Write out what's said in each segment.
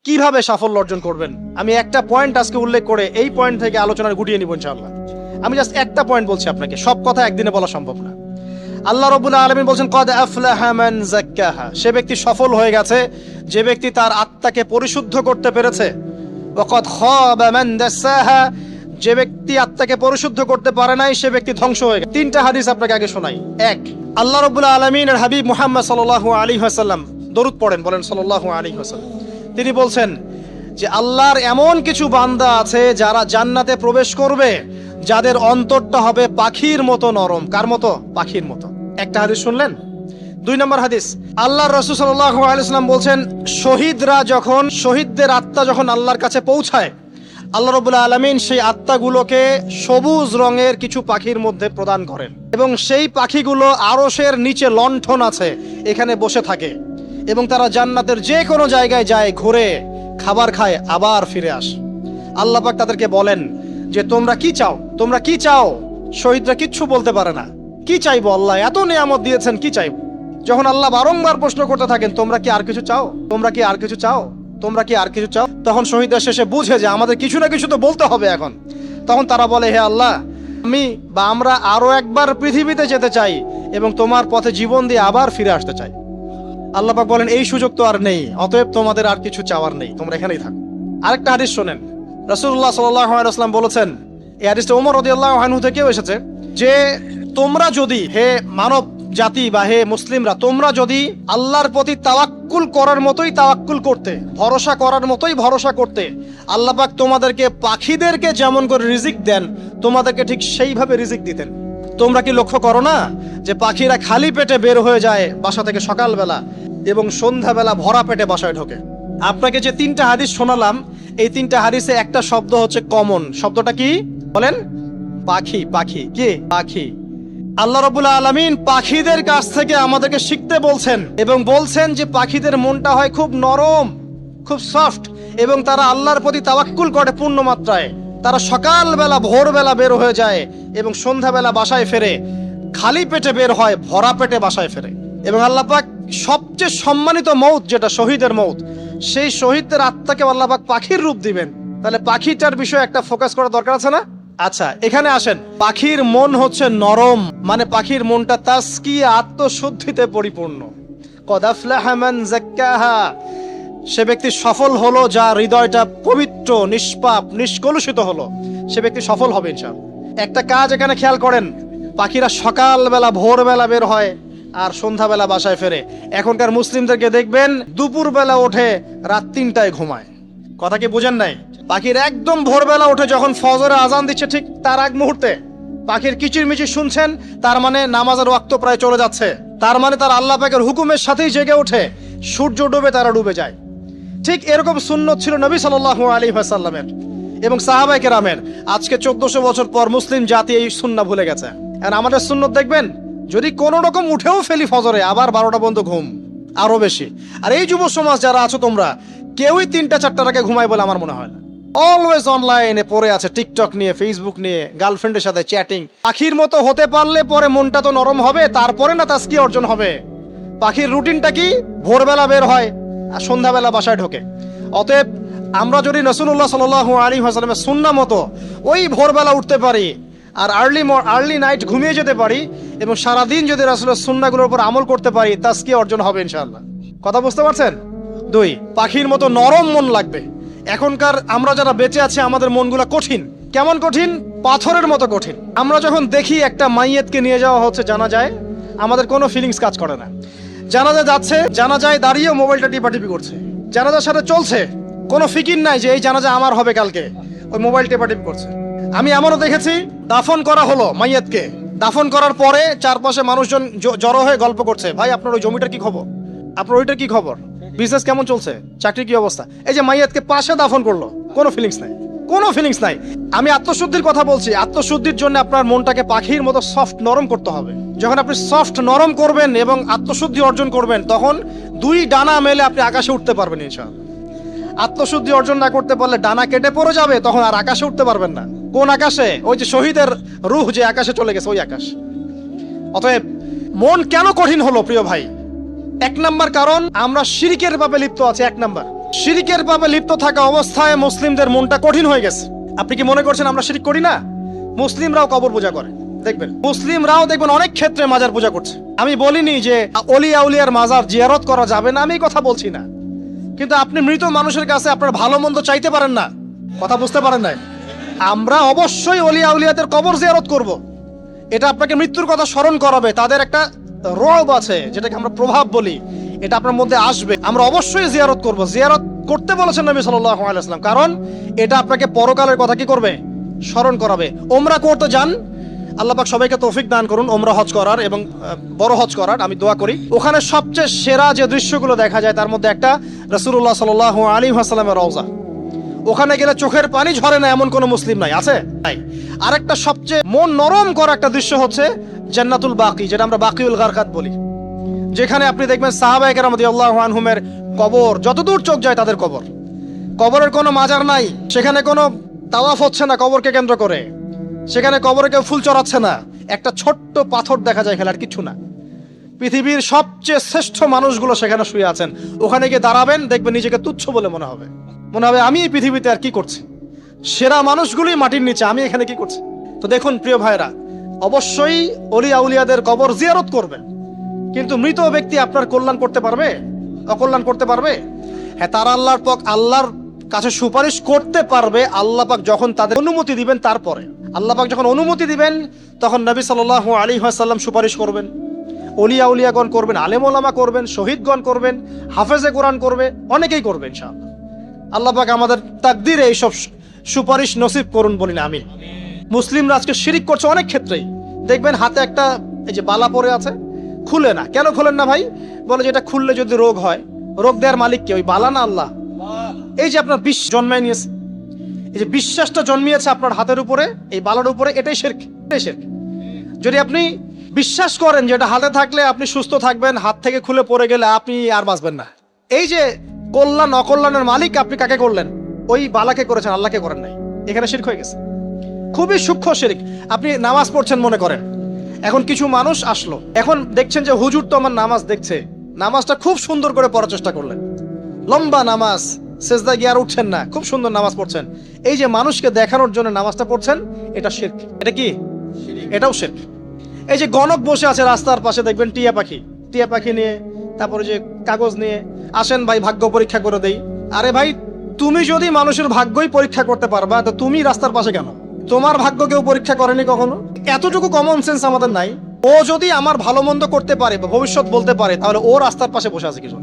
কিভাবে সাফল্য অর্জন করবেন। আমি একটা পয়েন্ট আজকে উল্লেখ করে এই পয়েন্ট থেকে আলোচনা গুটিয়ে নিব ইনশাআল্লাহ। আমি জাস্ট একটা পয়েন্ট বলছি আপনাকে, সব কথা একদিনে বলা সম্ভব না। আল্লাহ রাব্বুল আলামিন বলছেন কদ আফলাহা মান যাক্কাহা, সে ব্যক্তি সফল হয়ে গেছে যে ব্যক্তি তার আত্মাকে পরিশুদ্ধ করতে পেরেছে। ওয়া কদ খাবা মান দাসাহা, যে ব্যক্তি আত্মাকে পরিশুদ্ধ করতে পারে নাই সে ব্যক্তি ধ্বংস হয়ে গেছে। তিনটা হাদিস আপনাকে আগে শোনাই। এক, আল্লাহ রাব্বুল আলামিনের হাবিব মুহাম্মদ সাল্লাল্লাহু আলাইহি ওয়াসাল্লাম দরুদ পড়েন, বলেন সাল্লাল্লাহু আলাইহি ওয়াসাল্লাম। তিনি বলছেন যে আল্লাহর এমন কিছু বান্দা আছে যারা জান্নাতে প্রবেশ করবে যাদের অন্তরটা হবে পাখির মতো নরম। কার মতো? পাখির মতো। একটা হাদিস শুনলেন। দুই নম্বর হাদিস, আল্লাহর রাসূল সাল্লাল্লাহু আলাইহি ওয়াসাল্লাম বলছেন শহীদদের আত্মা যখন আল্লাহর কাছে পৌঁছায়, আল্লাহ রাব্বুল আলামিন সেই আত্মাগুলোকে সবুজ রঙের কিছু পাখির মধ্যে প্রদান করেন এবং সেই পাখিগুলো আরশের নিচে লণ্ঠন আছে এখানে বসে থাকে এবং তারা জান্নাতের যে কোনো জায়গায় যায়, ঘুরে খাবার খায়, আবার ফিরে আসে। আল্লাহ পাক তাদেরকে বলেন যে তোমরা কি চাও, তোমরা কি চাও? শহীদরা কিচ্ছু বলতে পারে না। কি চাইবো আল্লাহ, এত নিয়ামত দিয়েছেন, কি চাইবো? যখন আল্লাহ বারংবার প্রশ্ন করতে থাকেন তোমরা কি আর কিছু চাও, তোমরা কি আর কিছু চাও, তোমরা কি আর কিছু চাও, তখন শহীদরা শেষে বুঝে যে আমাদের কিছু না কিছু তো বলতে হবে এখন। তখন তারা বলে হে আল্লাহ, আমরা আরো একবার পৃথিবীতে যেতে চাই এবং তোমার পথে জীবন দিয়ে আবার ফিরে আসতে চাই। আল্লাহ পাক বলেন এই সুযোগ তো আর নেই, অতএব তোমাদের আর কিছু চাওয়ার নেই, তোমরা এখানেই থাকো। আরেকটা হাদিস শোনেন, রাসূলুল্লাহ সাল্লাল্লাহু আলাইহি ওয়াসাল্লাম বলেছেন, এই হাদিসটা ওমর রাদিয়াল্লাহু আনহু থেকেও এসেছে, যে তোমরা যদি, হে মানব জাতি বা হে মুসলিমরা, তোমরা যদি আল্লাহর প্রতি তাওয়াক্কুল করার মতোই তাওয়াক্কুল করতে, ভরসা করার মতোই ভরসা করতে, আল্লাহ পাক তোমাদেরকে পাখিদেরকে যেমন করে রিজিক দেন তোমাদেরকে ঠিক সেইভাবে রিজিক দিতেন। তোমরা কি লক্ষ্য করো না যে পাখিরা খালি পেটে বের হয়ে যায় বাসা থেকে সকালবেলা এবং সন্ধ্যাবেলা ভরা পেটে বাসায় ঢোকে? আপনাকে যে তিনটা হাদিস শোনালাম এই তিনটা হাদিসে একটা শব্দ হচ্ছে কমন। শব্দটা কি বলেন? পাখি। পাখি কি? পাখি। আল্লাহ রাব্বুল আলামিন পাখিদের কাছ থেকে আমাদেরকে শিখতে বলছেন এবং বলছেন যে পাখিদের মনটা হয় খুব নরম, খুব সফট এবং তারা আল্লাহর প্রতি তাওয়াক্কুল করে পূর্ণ মাত্রায়। তারা সকালবেলা ভোরবেলা বের হয়ে যায় এবং সন্ধ্যাবেলা বাসায় ফেরে, খালি পেটে বের হয়, ভরা পেটে বাসায় ফেরে। এবং আল্লাহ পাক সবচেয়ে সম্মানিত মৌত যেটা শহীদের মৌত, সেই শহীদদের আত্মাকে আল্লাহ পাক পাখির রূপ দিবেন। তাহলে পাখিটার বিষয়ে একটা ফোকাস করা দরকার আছে না? আচ্ছা, এখানে আসেন। পাখির মন হচ্ছে নরম, মানে পাখির মনটা তাজকিয়া, আত্মশুদ্ধিতে পরিপূর্ণ। কদ আফলাহা মান যাক্কাহা, সে ব্যক্তি সফল হলো যার হৃদয়টা পবিত্র, নিষ্পাপ, নিষ্কলুষিত হলো, সে ব্যক্তি সফল হবে ইনশাআল্লাহ। একটা কাজ এখানে খেয়াল করেন, পাখিরা সকালবেলা ভোরবেলা বের হয় আর সন্ধ্যাবেলা বাসায় ফেরে। এখনকার মুসলিমদেরকে দেখবেন দুপুরবেলা ওঠে, রাত 3টায় ঘুমায়। কথা কি বুঝেন নাই? পাখির একদম ভোরবেলা ওঠে, যখন ফজরে আজান দিচ্ছে ঠিক তার আগ মুহূর্তে পাখির কিচিরমিচির শুনছেন, তার মানে নামাজের ওয়াক্ত প্রায় চলে যাচ্ছে, তার মানে তার আল্লাহ পাকের হুকুমের সাথেই জেগে ওঠে। সূর্য ডুবে তারা ডুবে যায়। ঠিক এরকম সুন্নত ছিল নবী সাল্লাল্লাহু আলাইহি ওয়াসাল্লামের এবং সাহাবায়ে কেরামের। আজকে 1400 বছর পর মুসলিম জাতি এই সুন্নাহ ভুলে গেছে। আর আমাদের সুন্নত দেখবেন, যদি কোনো রকম উঠেও ফেলি ফজরে, আবার 12টা পর্যন্ত ঘুম, আরো বেশি। আর এই যুব সমাজ যারা আছো তোমরা, কেউই 3টা-4টার আগে ঘুমায় বলে আমার মনে হয় না। অলওয়েজ অনলাইনে পড়ে আছে, টিকটক নিয়ে, ফেসবুক নিয়ে, গার্লফ্রেন্ডের সাথে চ্যাটিং। পাখির মতো হতে পারলে পরে মনটা তো নরম হবে, তারপরে না তাজকিয়া অর্জন হবে। পাখির রুটিনটা কি? ভোরবেলা বের হয় আর সন্ধ্যাবেলা বাসায় ঢোকে। অতএব আমরা যদি রাসূলুল্লাহ সাল্লাল্লাহু আলাইহি ওয়াসাল্লামের সুন্নাহ মতো ওই ভোরবেলা উঠতে পারি আর আর্লি নাইট ঘুমিয়ে যেতে পারি এবং সারাদিন যদি রাসূলের সুন্নাহগুলোর উপর আমল করতে পারি, তাজকিয়া অর্জন হবে ইনশাআল্লাহ। কথা বুঝতে পারছেন? 2, পাখির মতো নরম মন লাগবে। এখনকার আমরা যারা বেঁচে আছি আমাদের মনগুলা কঠিন। কেমন কঠিন? পাথরের মতো কঠিন। আমরা যখন দেখি একটা মাইয়েতকে নিয়ে যাওয়া হচ্ছে জানাজায়, আমাদের কোনো ফিলিংস কাজ করে না। জানাজা যাচ্ছে, জানাজায় দাঁড়িয়েও মোবাইলটা টিপাটিপি করছে। জানাজার সাথে চলছে, কোনো ফিকির নাই যে এই জানাজা আমার হবে কালকে, ওই মোবাইল টিপাটিপি করছে। আমি এমনও দেখেছি, দাফন করা হলো মাইয়েতকে, দাফন করার পরে চারপাশে মানুষজন জড়ো হয়ে গল্প করছে, ভাই আপনার ওই জমিটার কি খবর, আপনার ওইটার কি খবর, বিজনেস কেমন চলছে, চাকরির কি অবস্থা। এই যে মাইয়াতকে পাশে দাফন করলো, কোনো ফিলিংস নাই, কোনো ফিলিংস নাই। আমি আত্মশুদ্ধির কথা বলছি। আত্মশুদ্ধির জন্য আপনার মনটাকে পাখির মতো সফট নরম করতে হবে। যখন আপনি সফট নরম করবেন এবং আত্মশুদ্ধি অর্জন করবেন, তখন 2 ডানা মেলে আপনি আকাশে উঠতে পারবেন ইনশাআল্লাহ। আত্মশুদ্ধি অর্জন না করতে পারলে ডানা কেটে পড়ে যাবে, তখন আর আকাশে উঠতে পারবেন না। কোন আকাশে? ওই যে শহীদের রূহ যে আকাশে চলে গেছে, ওই আকাশ। অতএব মন কেন কঠিন হলো প্রিয় ভাই? 1 নাম্বার কারণ, আমরা শিরকের পাপে লিপ্ত আছি। 1 নাম্বার। শিরিকের পাপে লিপ্ত থাকা অবস্থায় মুসলিমদের মনটা কঠিন হয়ে গেছে। আপনি কি মনে করছেন আমরা শিরিক করি না? মুসলিমরাও কবর পূজা করে, দেখবেন মুসলিমরাও দেখবেন অনেক ক্ষেত্রে মাজার পূজা করছে। আমি বলিনি যে অলি আউলিয়ার মাজার জিয়ারত করা যাবে না, আমি এই কথা বলছি না, কিন্তু আপনি মৃত মানুষের কাছে আপনার ভালো মন্দ চাইতে পারেন না। কথা বুঝতে পারেন না? আমরা অবশ্যই অলি আউলিয়াদের কবর জিয়ারত করব। এটা আপনাকে মৃত্যুর কথা স্মরণ করাবে, তাদের একটা রব আছে যেটাকে আমরা প্রভাব বলি, এটা আপনার মধ্যে আসবে। আমরা অবশ্যই জিয়ারত করব, জিয়ারত করতে বলেছেন নবী সাল্লাল্লাহু আলাইহি ওয়াসাল্লাম, কারণ এটা আপনাকে পরকালের কথা কি করবে, স্মরণ করাবে। ওমরা করতে যান, আল্লাহ পাক সবাইকে তৌফিক দান করুন ওমরা হজ করার এবং বড় হজ করার, আমি দোয়া করি। ওখানে সবচেয়ে সেরা যে দৃশ্যগুলো দেখা যায় তার মধ্যে একটা রাসূলুল্লাহ সাল্লাল্লাহু আলাইহি ওয়াসাল্লামের রওজা। ওখানে গেলে চোখের পানি ঝরে না এমন কোন মুসলিম নাই, আছে? নাই। আরেকটা সবচেয়ে মন নরম করা একটা দৃশ্য হচ্ছে জান্নাতুল বাকি, যেটা আমরা বাকিউল গারকাত বলি, যেখানে আপনি দেখবেন সাহাবায়ে কেরাম রাদিয়াল্লাহু আনহুমের কবর, যতদূর চোখ যায় তাদের কবর, কবরের কোনো মাজার নাই, সেখানে কোনো তাওয়াফ হচ্ছে না কবরকে কেন্দ্র করে, সেখানে কবরে কেউ ফুল চড়াচ্ছে না, একটা ছোট্ট পাথর দেখা যায়, খেলার কিছু না। পৃথিবীর সবচেয়ে শ্রেষ্ঠ মানুষগুলো সেখানে শুয়ে আছেন। ওখানে গিয়ে দাঁড়াবেন, দেখবেন নিজেকে তুচ্ছ বলে মনে হবে আমি এই পৃথিবীতে আর কি করছি, সেরা মানুষগুলোই মাটির নিচে, আমি এখানে কি করছি। তো দেখুন প্রিয় ভাইরা, অবশ্যই অলি আউলিয়াদের কবর জিয়ারত করবেন, কিন্তু মৃত ব্যক্তি আপনার কল্যাণ করতে পারবে, অকল্যাণ করতে পারবে? হ্যাঁ, তারা আল্লাহর কাছে সুপারিশ করতে পারবে আল্লাহ পাক যখন তাদের অনুমতি দিবেন। তারপরে আল্লাহ পাক যখন অনুমতি দিবেন তখন নবী সাল্লাল্লাহু আলাইহি ওয়াসাল্লাম সুপারিশ করবেন, অলিয়া উলিয়াগণ করবেন, আলেম ওলামা করবেন, শহীদগণ করবেন, হাফেজে কোরআন করবে, অনেকেই করবে ইনশাআল্লাহ। আল্লাহ পাক আমাদের তাকদীরে এইসব সুপারিশ নসিব করুন, বলি না আমিন। মুসলিমরা আজকে শিরিক করছে অনেক ক্ষেত্রেই। দেখবেন হাতে একটা এই যে বালা পরে আছে, খুলে না। কেন খুলেন না ভাই? বলে যে এটা খুললে যদি রোগ হয়, রোগ দেওয়ার মালিক কে? ওই বালা না আল্লাহ? এই যে আপনার বিশ্বাস জন্মায় নিয়েছে, এই যে বিশ্বাসটা জন্মিয়েছে আপনার হাতের উপরে, এই বালার উপরে, এটাই শিরক, এটাই শিরক। যদি আপনি বিশ্বাস করেন যে এটা হাতে থাকলে আপনি সুস্থ থাকবেন, হাত থেকে খুলে পড়ে গেলে আপনি আর বাঁচবেন না, এই যে কল্যাণ অকল্যাণের মালিক আপনি কাকে করলেন? ওই বালাকে করেছেন, আল্লাহকে করেন নাই। এখানে শিরক হয়ে গেছে, খুবই সূক্ষ্ম শিরক। আপনি নামাজ পড়ছেন মনে করেন, এখন কিছু মানুষ আসলো, এখন দেখছেন যে হুজুর তো আমার নামাজ দেখছে, নামাজটা খুব সুন্দর করে পড়ার চেষ্টা করলেন, লম্বা নামাজ, সেজদা গিয়ে আর উঠছেন না, খুব সুন্দর নামাজ পড়ছেন। এই যে মানুষকে দেখানোর জন্য নামাজটা পড়ছেন, এটা শিরক। এটা কি? এটাও শিরক। এই যে গণক বসে আছে রাস্তার পাশে, দেখবেন টিয়া পাখি নিয়ে, তারপরে যে কাগজ নিয়ে, আসেন ভাই ভাগ্য পরীক্ষা করে দেই। আরে ভাই, তুমি যদি মানুষের ভাগ্যই পরীক্ষা করতে পারবা, তো তুমি রাস্তার পাশে কেন? তোমার ভাগ্য কেউ পরীক্ষা করেনি কখনো? এতটুকু কমন সেন্স আমাদের নাই? ও যদি আমার ভালো মন্দ করতে পারে বা ভবিষ্যৎ বলতে পারে, তাহলে ও রাস্তার পাশে বসে আছে কিছু?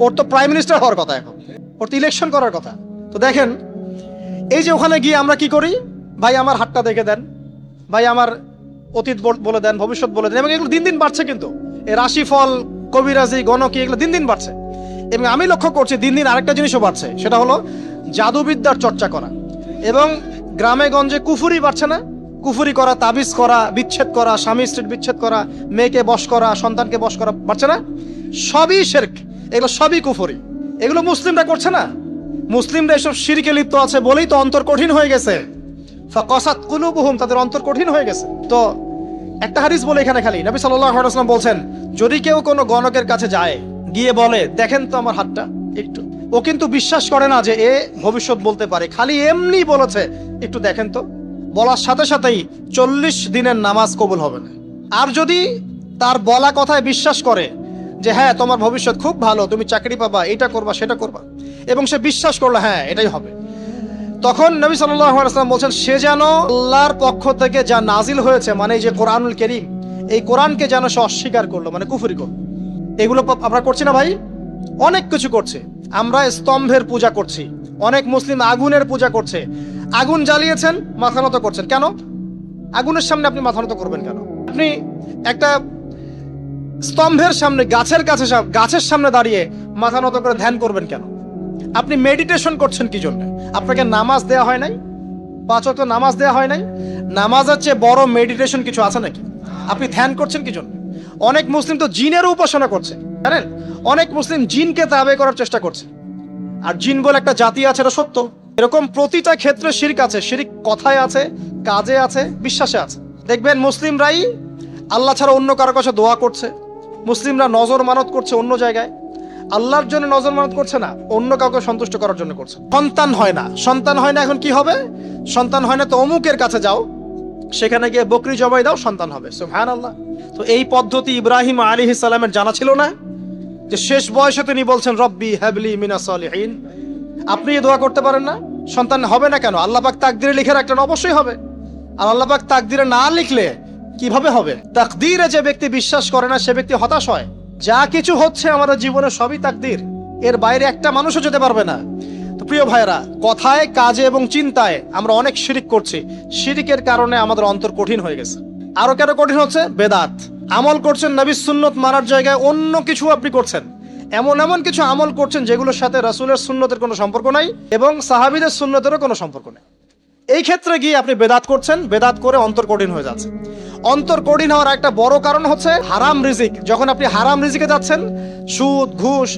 ওর তো প্রাইম মিনিস্টার হওয়ার কথা, এখন ওর তো ইলেকশন করার কথা। তো দেখেন, এই যে ওখানে গিয়ে আমরা কি করি, ভাই আমার হাতটা দেখে দেন, ভাই আমার অতীত বলে দেন, ভবিষ্যৎ বলে দেন, এবং এগুলো দিন দিন বাড়ছে। কিন্তু এই রাশিফল, কবিরাজি, গণকি, এগুলো দিন দিন বাড়ছে। এবং আমি লক্ষ্য করছি দিন দিন আরেকটা জিনিসও বাড়ছে, সেটা হলো জাদুবিদ্যার চর্চা করা। এবং গ্রামে গঞ্জে কুফুরি বাড়ছে না? কুফুরি করা, তাবিজ করা, বিচ্ছেদ করা, স্বামী স্ত্রীর বিচ্ছেদ করা, মেয়েকে বশ করা, সন্তানকে বশ করা, বাড়ছে না? সবই শিরক, এগুলো সবই কুফুরি। এগুলো মুসলিমরা করছে না? মুসলিমরা এসব শিরকে লিপ্ত আছে বলেই তো অন্তর কঠিন হয়ে গেছে। ফাকাসাত কুলুবুহুম, তাদের অন্তর কঠিন হয়ে গেছে। তো একটা হাদিস বলে এখানে খালি, নবী সাল্লাল্লাহু আলাইহি ওয়াসাল্লাম বলছেন, যদি কেউ কোনো গণকের কাছে যায়, গিয়ে বলে দেখেন তো আমার হাতটা একটু, ও কিন্তু বিশ্বাস করে না যে এ ভবিষ্যৎ বলতে পারে, খালি এমনি বলেছে একটু দেখেন তো, বলার সাথে সাথেই 40 দিনের নামাজ কবুল হবে না। আর যদি তার বলা কথায় বিশ্বাস করে যে হ্যাঁ তোমার ভবিষ্যৎ খুব ভালো, তুমি চাকরি পাবা, এটা করবা সেটা করবা, এবং সে বিশ্বাস করলো হ্যাঁ এটাই হবে, তখন নবী সাল্লাল্লাহু আলাইহি ওয়াসাল্লাম বলছেন সে যেন আল্লাহর পক্ষ থেকে যা নাজিল হয়েছে, মানে এই যে কোরআনুল কারীম, এই কোরআনকে যেন সে অস্বীকার করলো, মানে কুফরি করলো। এগুলো আমরা করছি না ভাই? অনেক কিছু করছে। আমরা স্তম্ভের পূজা করছি, অনেক মুসলিম আগুনের পূজা করছে। আগুন জ্বালিয়েছেন, মাথা নত করছেন কেন? আগুনের সামনে আপনি মাথা নত করবেন কেন? আপনি একটা স্তম্ভের সামনে, গাছের সামনে দাঁড়িয়ে মাথা নত করে ধ্যান করবেন কেন? আপনি মেডিটেশন করছেন কি জন্য? আপনাকে নামাজ দেয়া হয় নাই? 5 ওয়াক্ত নামাজ দেয়া হয় নাই? নামাজের চেয়ে বড় মেডিটেশন কিছু আছে নাকি? আপনি ধ্যান করছেন কি জন্য? অনেক মুসলিম তো জিনেরও উপাসনা করছে, জানেন? অনেক মুসলিম জিনকে তাবে করার চেষ্টা করছে। আর জিন বলে একটা জাতি আছে, এটা সত্য। এরকম প্রতিটা ক্ষেত্রে শিরক আছে। শিরক কথায় আছে, কাজে আছে, বিশ্বাসে আছে। দেখবেন মুসলিমরাই আল্লাহ ছাড়া অন্য কারো কাছে দোয়া করছে, মুসলিমরা নজর মানত করছে অন্য জায়গায়, আল্লাহর জন্য নজর মানত করছে না, অন্য কাউকে সন্তুষ্ট করার জন্য করছে। সন্তান হয় না, সন্তান হয় না, এখন কি হবে? সন্তান হয় না তো অমুকের কাছে যাও, সেখানে গিয়ে বকরি জবাই দাও, সন্তান হবে। সুবহানাল্লাহ। তো এই পদ্ধতি ইব্রাহিম আলাইহিস সালামের জানা ছিল না, যে শেষ বয়সে তিনি বলছেন রব্বি হাবলি মিনাস সালিহিন। আপনি এই দোয়া করতে পারেন না? সন্তান হবে না কেন? আল্লাহ পাক তাকদিরে লিখে রাখলেন, অবশ্যই হবে। আর আল্লাহ পাক তাকদিরে না লিখলে কিভাবে হবে? তাকদিরে যে ব্যক্তি বিশ্বাস করে না সে ব্যক্তি হতাশ হয়। যা কিছু হচ্ছে আমাদের জীবনে সবই তাকদির, এর বাইরে একটা মানুষও যেতে পারবে না। তো প্রিয় ভাইরা, কথায় কাজে এবং চিন্তায় আমরা অনেক শিরিক করছি। শিরিকের কারণে আমাদের অন্তর কঠিন হয়ে গেছে। আরো কেন কঠিন হচ্ছে? বেদাত। আমল করছেন নবীর সুন্নত মানার জায়গায় অন্য কিছু আপনি করছেন, এমন এমন কিছু আমল করছেন যেগুলোর সাথে রাসূলের সুন্নতের কোনো সম্পর্ক নাই এবং সাহাবীদের সুন্নতেরও কোনো সম্পর্ক নেই। এই ক্ষেত্রে গিয়ে আপনি বেদাত করছেন, বেদাত করে অন্তর কঠিন হয়ে যাচ্ছে। অন্তর কঠিন হওয়ার একটা বড় কারণ হচ্ছে হারাম রিজিক। যখন আপনি হারাম রিজিকে যাচ্ছেন, সুদ, ঘুষ,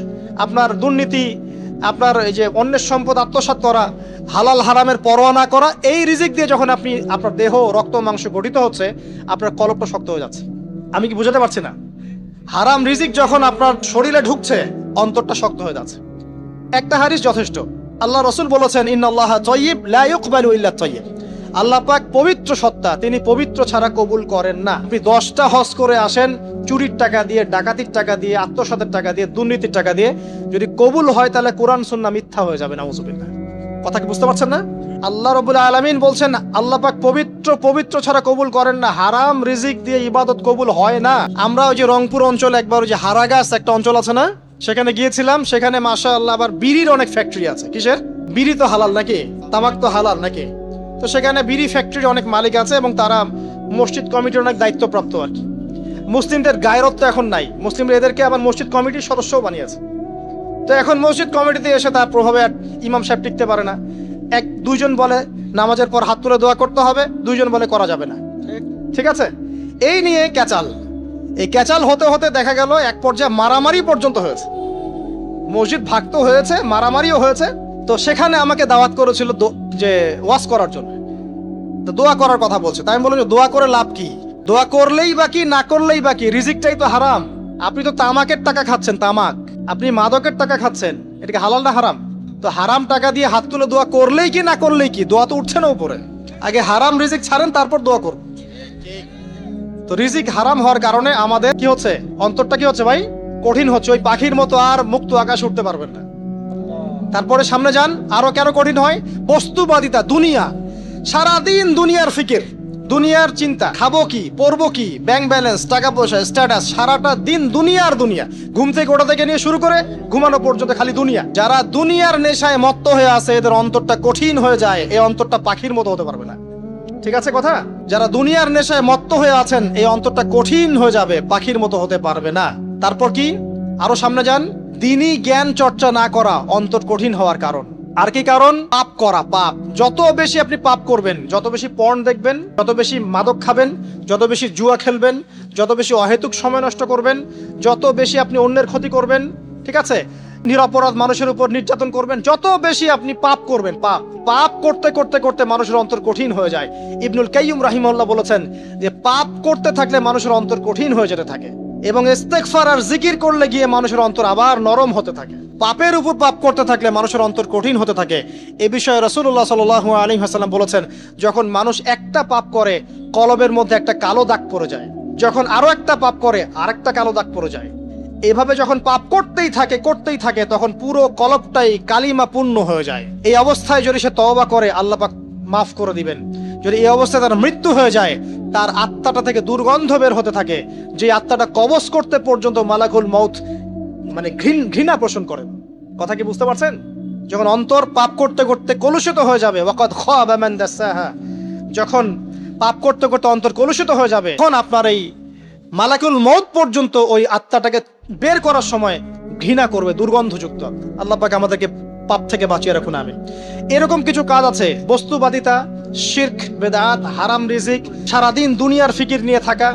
আপনার দুর্নীতি, আপনার এই যে অন্যের সম্পদ আত্মসাৎ করা, হালাল হারামের পরোয়া না করা, এই রিজিক দিয়ে যখন আপনি আপনার দেহ, রক্ত, মাংস গঠিত হচ্ছে, আপনার কলবটা শক্ত হয়ে যাচ্ছে। আমি কি বুঝাতে পারছি না? হারাম রিজিক যখন আপনার শরীরে ঢুকছে, অন্তরটা শক্ত হয়ে যাচ্ছে। একটা হাদিস যথেষ্ট। আল্লাহ রাসূল বলেছেন, ইন্নাল্লাহা তাইয়্যিব লা ইউকবালু ইল্লা তাইয়্যিব। আল্লাহ পাক পবিত্র সত্তা, তিনি পবিত্র ছাড়া কবুল করেন না। আপনি 10টা হজ করে আসেন, চুরির টাকা দিয়ে, ডাকাতির টাকা দিয়ে, আত্মসাতের টাকা দিয়ে, দুর্নীতির টাকা দিয়ে, যদি কবুল হয় তাহলে কোরআন সুন্নাহ মিথ্যা হয়ে যাবে। নাউযুবিল্লাহ। কথা কি বুঝতে পারছেন না? আল্লাহ রাব্বুল আলামিন বলছেন আল্লাহ পাক পবিত্র ছাড়া কবুল করেন না। হারাম রিজিক দিয়ে ইবাদত কবুল হয় না। আমরা ওই যে রংপুর অঞ্চলে একবার ওই যে হারাগাছ একটা অঞ্চল আছে না, সেখানে গিয়েছিলাম। সেখানে মাশাআল্লাহ আবার বিড়ির অনেক ফ্যাক্টরি আছে। কিসের? বিড়ি তো হালাল নাকি? তামাক তো হালাল নাকি? তো সেখানে বিড়ি ফ্যাক্টরির অনেক মালিক আছে এবং তারা মসজিদ কমিটির অনেক দায়িত্বপ্রাপ্ত আর কি। মুসলিমদের গায়রত্ব এখন নাই, মুসলিমরা এদেরকে আবার মসজিদ কমিটির সদস্যও বানিয়েছে। তো এখন মসজিদ কমিটিতে এসে তার প্রভাবে ইমাম সাহেব টিকতে পারে না। দুইজন বলে নামাজের পর হাত তুলে দোয়া করতে হবে, দুইজন বলে করা যাবে না। ঠিক আছে, এই নিয়ে ক্যাচাল। এই ক্যাচাল হতে হতে দেখা গেল এক পর্যায়ে মারামারি পর্যন্ত হয়েছে। মসজিদ ভাগত হয়েছে, মারামারিও হয়েছে। তো সেখানে আমাকে দাওয়াত করেছিল যে ওয়াজ করার জন্য। তো দোয়া করার কথা বলছে। তাই আমি বললাম যে দোয়া করে লাভ কি? দোয়া করলেই বা কি, না করলেই বা কি? রিজিকটাই তো হারাম। আপনি তো তামাকের টাকা খাচ্ছেন, তামাক। আপনি মাদকের টাকা খাচ্ছেন, এটাকে হালাল না হারাম? তো হারাম টাকা দিয়ে হাত তুলে দোয়া করলেই কি, না করলেই কি? দোয়া তো উঠছে না উপরে। আগে হারাম রিজিক ছাড়েন, তারপর দোয়া করুন। তো রিজিক হারাম হওয়ার কারণে আমাদের কি হচ্ছে? অন্তরটা কি হচ্ছে ভাই? কঠিন হচ্ছে। ওই পাখির মতো আর মুক্ত আকাশ উঠতে পারবেন না। তারপরে সামনে যান, আরো কেন কঠিন হয়? বস্তুবাদিতা, দুনিয়া। সারাদিন দুনিয়ার ফিকির, দুনিয়ার চিন্তা। খাবো কি, পরবো কি, ব্যাংক ব্যালেন্স, টাকা পয়সা, স্ট্যাটাস, সারাটা দিন দুনিয়ার দুনিয়া। ঘুম থেকে ওঠা থেকে নিয়ে শুরু করে ঘুমানো পর্যন্ত খালি দুনিয়া। যারা দুনিয়ার নেশায় মত্ত হয়ে আছে, এদের অন্তরটা কঠিন হয়ে যায়। এই অন্তরটা পাখির মতো হতে পারবে না। ঠিক আছে কথা? যারা দুনিয়ার নেশায় মত্ত হয়ে আছেন, এই অন্তরটা কঠিন হয়ে যাবে, পাখির মতো হতে পারবে না। তারপর কি? আরো সামনে যান, দিনই জ্ঞান চর্চা না করা অন্তর কঠিন হওয়ার কারণ। আর কি কারণ? পাপ করা। পাপ যত বেশি আপনি পাপ করবেন, যত বেশি পর্ন দেখবেন, যত বেশি মাদক খাবেন, যত বেশি জুয়া খেলবেন, যত বেশি অহেতুক সময় নষ্ট করবেন, যত বেশি আপনি অন্যের ক্ষতি করবেন, ঠিক আছে, নিরপরাধ মানুষের উপর নির্যাতন করবেন, যত বেশি আপনি পাপ করবেন, পাপ করতে করতে করতে মানুষের অন্তর কঠিন হয়ে যায়। ইবনুল কাইয়্যিম রাহিমাহুল্লাহ বলেছেন যে পাপ করতে থাকলে মানুষের অন্তর কঠিন হয়ে যেতে থাকে এবং ইস্তেগফার আর জিকির করলে গিয়ে মানুষের অন্তর আবার নরম হতে থাকে। পাপের উপর পাপ করতে থাকলে মানুষের অন্তর কঠিন হতে থাকে। এ বিষয়ে রাসূলুল্লাহ সাল্লাল্লাহু আলাইহি ওয়াসাল্লাম বলেছেন, যখন মানুষ একটা পাপ করে কলবের মধ্যে একটা কালো দাগ পড়ে যায়, যখন আরো একটা পাপ করে আরেকটা কালো দাগ পড়ে যায়। এভাবে যখন পাপ করতেই থাকে তখন পুরো কলবটাই কালিমা পূর্ণ হয়ে যায়। এই অবস্থায় যদি সে তওবা করে, আল্লাহ পাক মাফ করে দিবেন। যদি এই অবস্থায় তার মৃত্যু হয়ে যায়, তার আত্মাটা থেকে দুর্গন্ধ বের হতে থাকে, যে আত্মাটা কবজ করতে পর্যন্ত মালাকুল মউত মানে ঘৃণা পোষণ করেন। কথা কি বুঝতে পারছেন? যখন অন্তর পাপ করতে করতে কলুষিত হয়ে যাবে, ওয়াকাদ খাবা মান দাসাহা, যখন পাপ করতে করতে অন্তর কলুষিত হয়ে যাবে, তখন আপনার এই মালাকুল মউত পর্যন্ত ওই আত্মাটাকে বের করার সময় ঘৃণা করবে, দুর্গন্ধযুক্ত। আল্লাহ পাক আমাদেরকে পাপ থেকে বাঁচিয়ে রাখুন। আমি এরকম কিছু কাজ আছে, বস্তুবাদিতা, শিরক, বেদাত, হারাম রিজিক, সারাদিন দুনিয়ার ফিকির নিয়ে থাকা,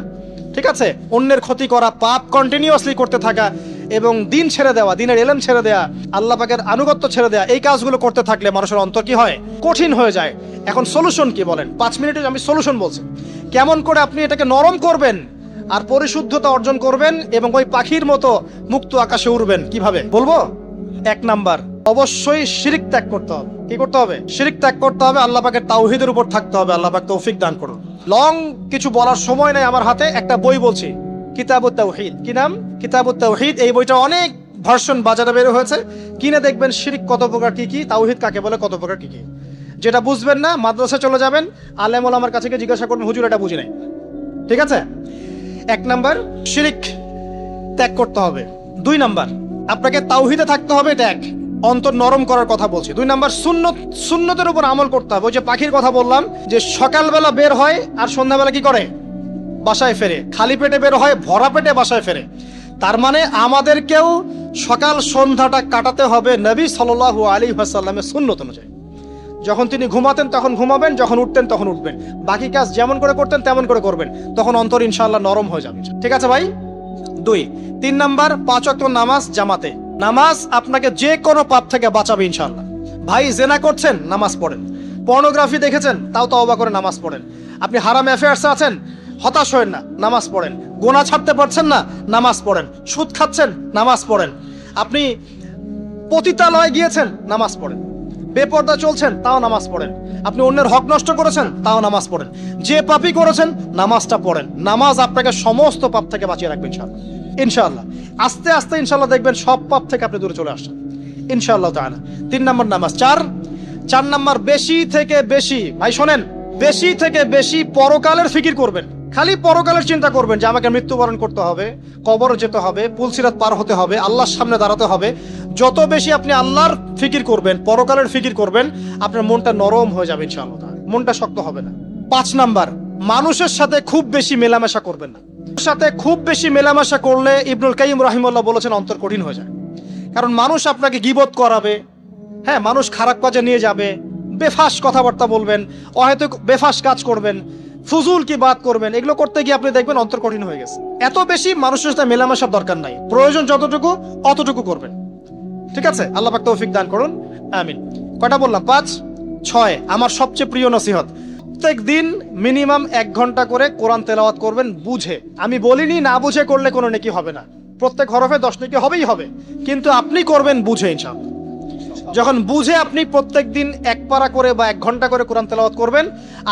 ঠিক আছে, অন্যের ক্ষতি করা, পাপ কন্টিনিউয়াসলি করতে থাকা এবং দিন ছেড়ে দেওয়া, দিনের ইলম ছেড়ে দেওয়া, আল্লাহ পাকের আনুগত্য ছেড়ে দেওয়া। এই কাজগুলো করতে থাকলে মানুষের অন্তর কি হয়? কঠিন হয়ে যায়। এখন সলিউশন কি বলেন? 5 মিনিটে আমি সলিউশন বলছি। কেমন করে আপনি এটাকে নরম করবেন? আর পরিশুদ্ধতা অর্জন করবেন এবং ওই পাখির মতো মুক্ত আকাশে উড়বেন। কিভাবে বলবো? 1 নাম্বার, অবশ্যই শিরক ত্যাগ করতে হবে। কি করতে হবে? শিরক ত্যাগ করতে হবে। আল্লাহ পাকের তাওহীদের উপর থাকতে হবে। আল্লাহ পাক তৌফিক দান করুন। লং কিছু বলার সময় নাই আমার হাতে, একটা বই বলছি, কিতাবুত তাওহীদ। কি নাম? কিতাবুত তাওহীদ। এই বইটা অনেক ভার্সন বাজারে বের হয়েছে, কিনে দেখবেন শিরক কত প্রকার কি কি, তাওহীদ কাকে বলে, কত প্রকার কি কি। যেটা বুঝবেন না মাদ্রাসা চলে যাবেন, আলেম ওলামার কাছে গিয়ে জিজ্ঞাসা করবেন, হুজুর এটা বুঝি নাই। ঠিক আছে? 1 নাম্বার, শিরক ত্যাগ করতে হবে। 2 নাম্বার, আপনাকে তাওহীদে থাকতে হবে, এটা এক, অন্তর নরম করার কথা বলছি। 2 নাম্বার, সুন্নতের উপর আমল করতে হবে। ওই যে পাখির কথা বললাম, যে সকালবেলা বের হয় আর সন্ধ্যাবেলা কি করে? বাসায় ফেরে। খালি পেটে বের হয়, ভরা পেটে বাসায় ফেরে। তার মানে আমাদেরকেও সকাল সন্ধ্যাটা কাটাতে হবে নবী সাল্লাল্লাহু আলাইহি ওয়াসাল্লামের সুন্নত অনুযায়ী। যখন তিনি ঘুমাতেন তখন ঘুমাবেন, যখন উঠতেন তখন উঠবেন, বাকি কাজ যেমন করে করতেন তেমন করে করবেন, তখন অন্তর ইনশাআল্লাহ নরম হয়ে যাবে। ঠিক আছে ভাই? 2। 3 নাম্বার, 5 ওয়াক্ত নামাজ জামাতে। নামাজ আপনাকে যে কোনো পাপ থেকে বাঁচাবে ইনশাআল্লাহ। ভাই জেনা করছেন, নামাজ পড়েন। পর্নোগ্রাফি দেখেছেন, তাও তওবা করে নামাজ পড়েন। আপনি হারাম অ্যাফেয়ার্সে আছেন, হতাশ হয়েন না, নামাজ পড়েন। গোনা ছাড়তে পারছেন না, নামাজ পড়েন। সুদ খাচ্ছেন, নামাজ পড়েন। আপনি পতিতালয়ে গিয়েছেন, নামাজ পড়েন। বেপর্দা চলছেন, তাও নামাজ পড়েন। আপনি অন্যের হক নষ্ট করেছেন, তাও নামাজ পড়েন। যে পাপই করেছেন, নামাজটা পড়েন। নামাজ আপনাকে সমস্ত পাপ থেকে বাঁচিয়ে রাখবে ইনশাআল্লাহ। ইনশাআল্লাহ আস্তে আস্তে ইনশাআল্লাহ দেখবেন সব পাপ থেকে আপনি দূরে চলে আসছেন ইনশাআল্লাহ তাআলা। 3 নাম্বার নামাজ। 4 নাম্বার, বেশি থেকে বেশি, ভাই শোনেন, বেশি থেকে বেশি পরকালের ফিকির করবেন। খালি পরকালের চিন্তা করবেন যে আমাকে মৃত্যুবরণ করতে হবে, কবরে যেতে হবে, পুলসিরাত পার হতে হবে, আল্লাহর সামনে দাঁড়াতে হবে। যত বেশি আপনি আল্লাহর ফিকির করবেন, পরকালের ফিকির করবেন, আপনার মনটা নরম হয়ে যাবে ইনশাআল্লাহ, মনটা শক্ত হবে না। 5 নাম্বার, মানুষের সাথে খুব বেশি মেলামেশা করবেন না। সাথে খুব বেশি মেলামেশা করলে ইবনুল কাইয়িম রাহিমাহুল্লাহ বলেছেন অন্তর কঠিন হয়ে যায়। কারণ মানুষ আপনাকে গীবত করাবে, হ্যাঁ, মানুষ খারাপ কাজে নিয়ে যাবে, বেফাস কথাবার্তা বলবেন, অহেতুক বেফাস কাজ করবেন, ফুজুল কি বাত করবেন। এগুলো করতে গিয়ে আপনি দেখবেন অন্তর কঠিন হয়ে গেছে। এত বেশি মানুষের সাথে মেলামেশার দরকার নাই, প্রয়োজন যতটুকু অতটুকু করবেন। ঠিক আছে? আল্লাহ পাক তৌফিক দান করুন, আমিন। কয়টা বললাম? 5, 6। আমার সবচেয়ে প্রিয় নসিহত, প্রত্যেক দিন মিনিমাম 1 ঘন্টা করে কোরআন তেলাওয়াত করবেন বুঝে। আমি বলিনি না বুঝে করলে কোনো নেকি হবে না, প্রত্যেক হরফে 10 নেকি হবেই হবে, কিন্তু আপনি করবেন বুঝে ইনশাআল্লাহ। যখন বুঝে আপনি প্রত্যেক দিন 1 পারা করে বা 1 ঘন্টা করে কোরআন তেলাওয়াত করবেন,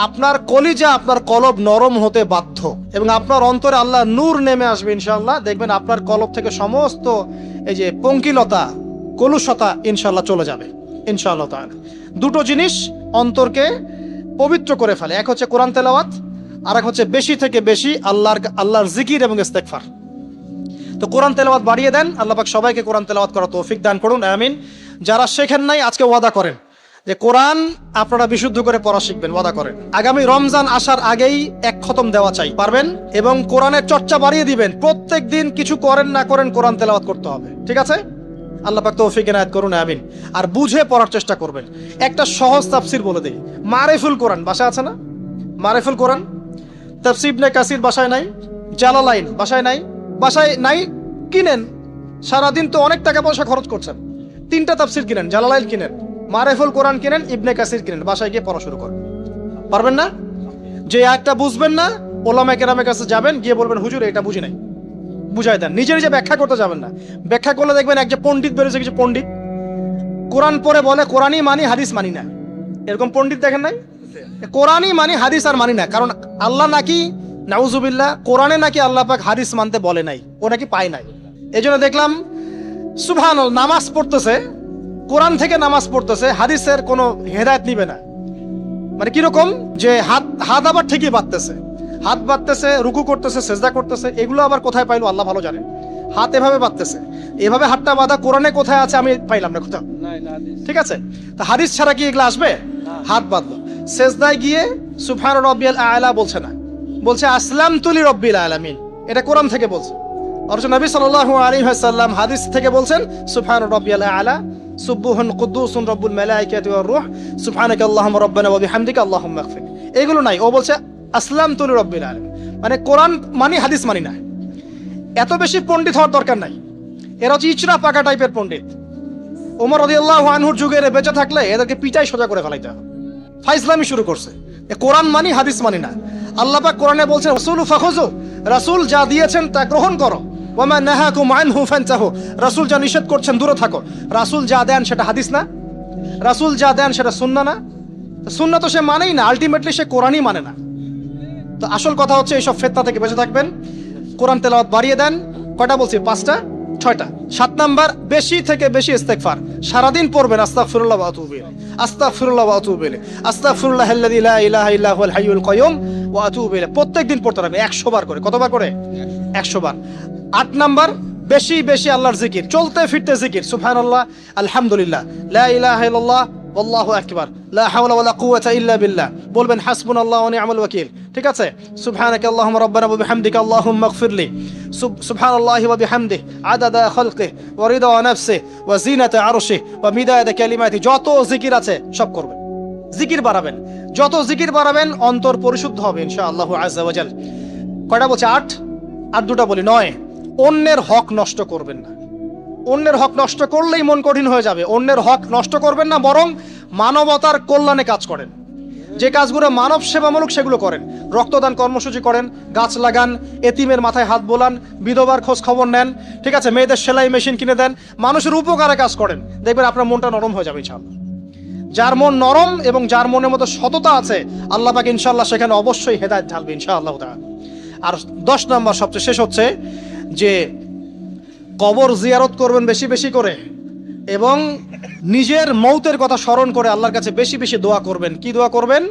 আপনার কলিজা, আপনার কলব নরম হতে বাধ্য এবং আপনার অন্তরে আল্লাহ নূর নেমে আসবে ইনশাআল্লাহ। দেখবেন আপনার কলব থেকে সমস্ত এই যে পঙ্কিলতা, কলুষতা ইনশাআল্লাহ চলে যাবে ইনশাআল্লাহ তাআলা। 2টো জিনিস অন্তরকে পবিত্র করে ফেলে, এক হচ্ছে কোরআন তেলাওয়াত, আর এক হচ্ছে বেশি থেকে বেশি আল্লাহর জিকির এবং ইস্তেগফার। তো কোরআন তেলাওয়াত বাড়িয়ে দেন। আল্লাহ পাক সবাইকে কোরআন তেলাওয়াত করার তৌফিক দান করুন, আমিন। যারা শেখেন নাই আজকে ওয়াদা করেন যে কোরআন আপনারা বিশুদ্ধ করে পড়া শিখবেন, ওয়াদা করেন। আগামী রমজান আসার আগেই 1 খতম দেওয়া চাই, পারবেন? এবং কোরআনের চর্চা বাড়িয়ে দিবেন। প্রত্যেক দিন কিছু করেন না করেন কোরআন তেলাওয়াত করতে হবে, ঠিক আছে? আল্লাহ পাক তৌফিক এনায়েত করুন, আমিন। আর বুঝে পড়ার চেষ্টা করবেন। একটা সহজ তাফসীর বলে দেই, মারিফুল কোরআন বাসায় আছে না? মারিফুল কোরআন, তাফসীর ইবনে কাসির বাসায় নাই, জালালাইন বাসায় নাই, বাসায় নাই, কিনেন। সারাদিন তো অনেক টাকা পয়সা খরচ করছেন, 3টা তাফসীর কিনেন, জালালাইন কিনেন, মারিফুল কোরআন কিনেন, ইবনে কাসির কিনেন, বাসায় গিয়ে পড়া শুরু করেন। পারবেন না? যে একটা বুঝবেন না, ওলামায়ে কেরামের কাছে যাবেন, গিয়ে বলবেন হুজুর এটা বুঝি নাই, বুঝাই দেন। নিজে নিজে ব্যাখ্যা করতে যাবেন না। ব্যাখ্যা করলে দেখবেন এক যে পণ্ডিত বেরোছে, কিছু পণ্ডিত কোরআন পড়ে বলে কোরআনই মানি, হাদিস মানি না। এরকম পণ্ডিত দেখেন নাই? কোরআনই মানি, হাদিস আর মানি না। কারণ আল্লাহ নাকি, নাউজুবিল্লাহ, কোরআনে নাকি আল্লাহ পাক হাদিস মানতে বলে নাই, ও নাকি পায় নাই। এই জন্য দেখলাম সুবহানাল্লাহ, নামাজ পড়তেছে, কোরআন থেকে নামাজ পড়তেছে, হাদিসের কোনো হেদায়েত নিবে না। মানে কিরকম যে হাত আবার ঠিকই বাঁধতেছে, হাত বাঁধতেছে, রুকু করতেছে, সেজদা করতেছে, এগুলো আবার কোথায় পাইলো আল্লাহ ভালো জানেন। হাত এভাবে বাঁধতেছে, এভাবে হাতটা বাঁধা কোরআনে কোথায় আছে আমি পাইলাম না কোথাও, ঠিক আছে? তা হাদিস ছাড়া কি এগুলো আসবে? হাত বাঁধলো, সেজদায় গিয়ে সুবহান রাব্বিয়াল আ'লা বলছে না, বলছে আসলামতু লিরাব্বিল আলামিন। এটা কোরআন থেকে বলছে। অথচ নবী সাল্লাল্লাহু আলাইহি ওয়াসাল্লাম হাদিস থেকে বলছেন সুবহান রাব্বিয়াল আ'লা, সুবহুন কুদ্দুসুন রব্বুল মালাইকাতি ওয়ার রূহ, সুবহানাকা আল্লাহুম্মা রাব্বানা ওয়া বিহামদিকা আল্লাহুম্মা ইগফির। এগুলো নাই, ও বলছে আসলামতু লিরাব্বিল আলামিন। মানে কোরআন মানি, হাদিস মানি না। এত বেশি পণ্ডিত হওয়ার দরকার নাই। এরা হচ্ছে ইচরা পাকা টাইপের পণ্ডিত। ওমর রাদিয়াল্লাহু আনহুর যুগে বেঁচে থাকলে এদেরকে পিটাই সোজা করে ফেলাইতে হবে। ফাইজলামি শুরু করছে, কোরআন মানি, হাদিস মানি না। আল্লাহ পাক কোরআনে বলছেন রাসূলু ফাখুযু রাসূল যা দিয়েছেন তা গ্রহণ করো। ওয়ামা নাহাকুম আনহু ফান্তাহু, রাসূল যা নিষেধ করছেন দূরে থাকো। রাসূল যা দেন সেটা হাদিস না? রাসূল যা দেন সেটা সুন্নাহ না? সুন্নাহ তো সে মানেই না, আলটিমেটলি সে কোরআনই মানে না। তো আসল কথা হচ্ছে এইসব ফিতনা থেকে বেঁচে থাকবেন, কোরআন তেলাওয়াত বাড়িয়ে দেন। কয়টা বলছি? 5টা 6টা। 7 নাম্বার, বেশি থেকে বেশি ইস্তেগফার সারাদিন পড়বেন। আস্তাগফিরুল্লাহ ওয়া আতুবু ইলাইহি, আস্তাগফিরুল্লাহ ওয়া আতুবু ইলাইহি, আস্তাগফিরুল্লাহাল্লাযী লা ইলাহা ইল্লা হুয়াল হাইয়ুল কাইয়ুম ওয়া আতুবু ইলাইহি। প্রত্যেকদিন পড়তে হবে 100 বার করে। কতবার করে? 100 বার। 8 নাম্বার, বেশি বেশি আল্লাহর জিকির, চলতে ফিরতে জিকির। সুবহানাল্লাহ, আলহামদুলিল্লাহ, লা ইলাহা ইল্লাল্লাহ, আল্লাহু আকবার, লা হাওলা ওয়ালা কুওয়াতা ইল্লা বিল্লাহ। বলবেন হাসবুনাল্লাহু ওয়া নি'মাল ওয়াকিল। ঠিক আছে? সুবহানাকা আল্লাহুম্মা রাব্বানা ওয়া বিহামদিকা আল্লাহুম্মা ইগফিরলি। সুবহানাল্লাহি ওয়া বিহামদিহি আদাদা খালকিহি ওয়া রিদা নাফসিহি ওয়া জিনাতা আরশিহি ওয়া মিদাদা কালিমাতিহি। যত জিকির আছে সব করবেন, জিকির বাড়াবেন। যত জিকির বাড়াবেন অন্তর পরিশুদ্ধ হবে ইনশাআল্লাহ আযজা ওয়া জাল। কয়টা বলছে? 8। আর 2টা বলি। 9, অন্যের হক নষ্ট করবেন না। অন্যের হক নষ্ট করলেই মন কঠিন হয়ে যাবে। অন্যের হক নষ্ট করবেন না, বরং মানবতার কল্যাণে কাজ করেন। যে কাজগুলো মানব সেবামূলক সেগুলো করেন। রক্তদান কর্মসূচি করেন, গাছ লাগান, এতিমের মাথায় হাত বোলান, বিধবার খোঁজ খবর নেন। ঠিক আছে? মেয়েদের সেলাই মেশিন কিনে দেন, মানুষের উপকারে কাজ করেন। দেখবেন আপনার মনটা নরম হয়ে যাবে ইনশাআল্লাহ। যার মন নরম এবং যার মনের মতো সততা আছে, আল্লাহ পাক ইনশাআল্লাহ সেখানে অবশ্যই হেদায়েত ঢালবে ইনশাআল্লাহ তাআলা। আর 10 নাম্বার, সবচেয়ে শেষ হচ্ছে যে কবর জিয়ারত করবেন বেশি বেশি করে, এবং নিজের মৌতের কথা স্মরণ করে আল্লাহর কাছে বেশি বেশি দোয়া করবেন। কি দোয়া করবেন?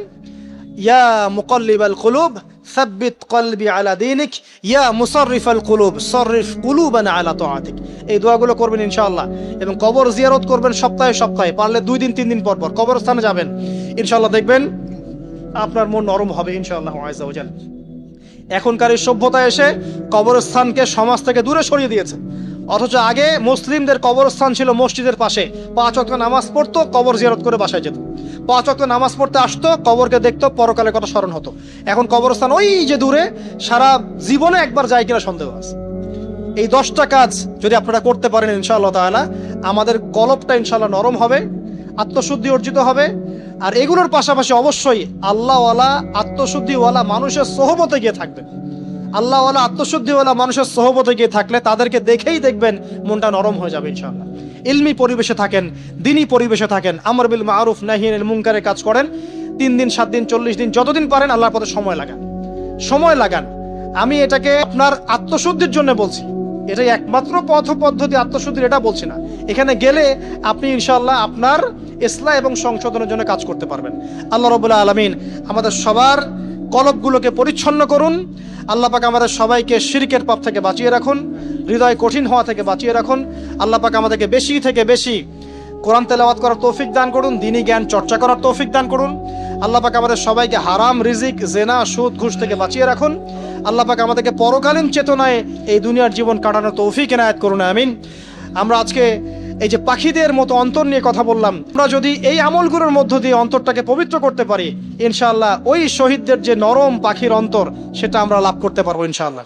ইয়া মুকাল্লিবাল কুলুব সাব্বিত কলবি আলা দীনিক, ইয়া মুসাররিফাল কুলুব সররিফ কুলুবানা আলা তাআতিক। এই দোয়াগুলো করবেন ইনশাআল্লাহ। এবং কবর জিয়ারত করবেন সপ্তাহে সপ্তাহে, পারলে 2 দিন 3 দিন পর পর কবরস্থানে যাবেন। ইনশাআল্লাহ দেখবেন আপনার মন নরম হবে ইনশাআল্লাহ আযজা ওয়া জাল। এখনকার এই সভ্যতা এসে কবরস্থানকে সমাজ থেকে দূরে সরিয়ে দিয়েছে। অথচ আগে মুসলিমদের কবরস্থান ছিল মসজিদের পাশে, 5 ওয়াক্ত নামাজ পড়তো, কবর জিয়ারত করে বাসায় যেত। 5 ওয়াক্ত নামাজ পড়তে আসতো, কবরকে দেখতো, পরকালের কথা স্মরণ হতো। এখন কবরস্থান ওই যে দূরে, সারা জীবনে একবার যায় কিনা সন্দেহ আছে। এই 10টা কাজ যদি আপনারা করতে পারেন ইনশাআল্লাহ তাআলা, আমাদের কলবটা ইনশাআল্লাহ নরম হবে, আত্মশুদ্ধি অর্জিত হবে। আর এগুলোর পাশাপাশি অবশ্যই আল্লাহওয়ালা, আত্মশুদ্ধিওয়ালা মানুষের সোহবতে গিয়ে থাকবেন। আল্লাহওয়ালা, আত্মশুদ্ধিওয়ালা মানুষের সোহবতে গিয়ে থাকলে তাদেরকে দেখেই দেখবেন মনটা নরম হয়ে যাবে ইনশাআল্লাহ। ইলমি পরিবেশে থাকেন, দিনী পরিবেশে থাকেন, আমর বিল মারুফ নাহি আনিল মুনকারের কাজ করেন। 3 দিন 7 দিন 40 দিন যতদিন পারেন আল্লাহর পথে সময় লাগান, সময় লাগান। আমি এটাকে আপনার আত্মশুদ্ধির জন্য বলছি, এটাই একমাত্র পথ পদ্ধতি আত্মশুদ্ধির, এটা বলছি না। এখানে গেলে আপনি ইনশাআল্লাহ আপনার ইসলাহ এবং সংশোধনের জন্য কাজ করতে পারবেন। আল্লাহ রাব্বুল আলামিন আমাদের সবার কলবগুলোকে পরিচ্ছন্ন করুন। আল্লাহ পাক আমাদের সবাইকে শিরকের পাপ থেকে বাঁচিয়ে রাখুন, হৃদয় কঠিন হওয়া থেকে বাঁচিয়ে রাখুন। আল্লাহ পাক আমাদেরকে বেশি থেকে বেশি কোরআন তেলাওয়াত করার তৌফিক দান করুন, দ্বীনি জ্ঞান চর্চা করার তৌফিক দান করুন। আল্লাহ পাক আমাদের সবাইকে হারাম রিজিক, জেনা, সুদ, ঘুষ থেকে বাঁচিয়ে রাখুন। আল্লাহ পাক আমাদেরকে পরকালীন চেতনায় এই দুনিয়ার জীবন কাটানোর তৌফিক এনায়েত করুন, আমিন। আমরা আজকে এই যে পাখিদের মতো অন্তর নিয়ে কথা বললাম, আমরা যদি এই আমলগুলোর মধ্য দিয়ে অন্তরটাকে পবিত্র করতে পারি, ইনশাআল্লাহ ওই শহীদদের যে নরম পাখির অন্তর, সেটা আমরা লাভ করতে পারবো ইনশাআল্লাহ।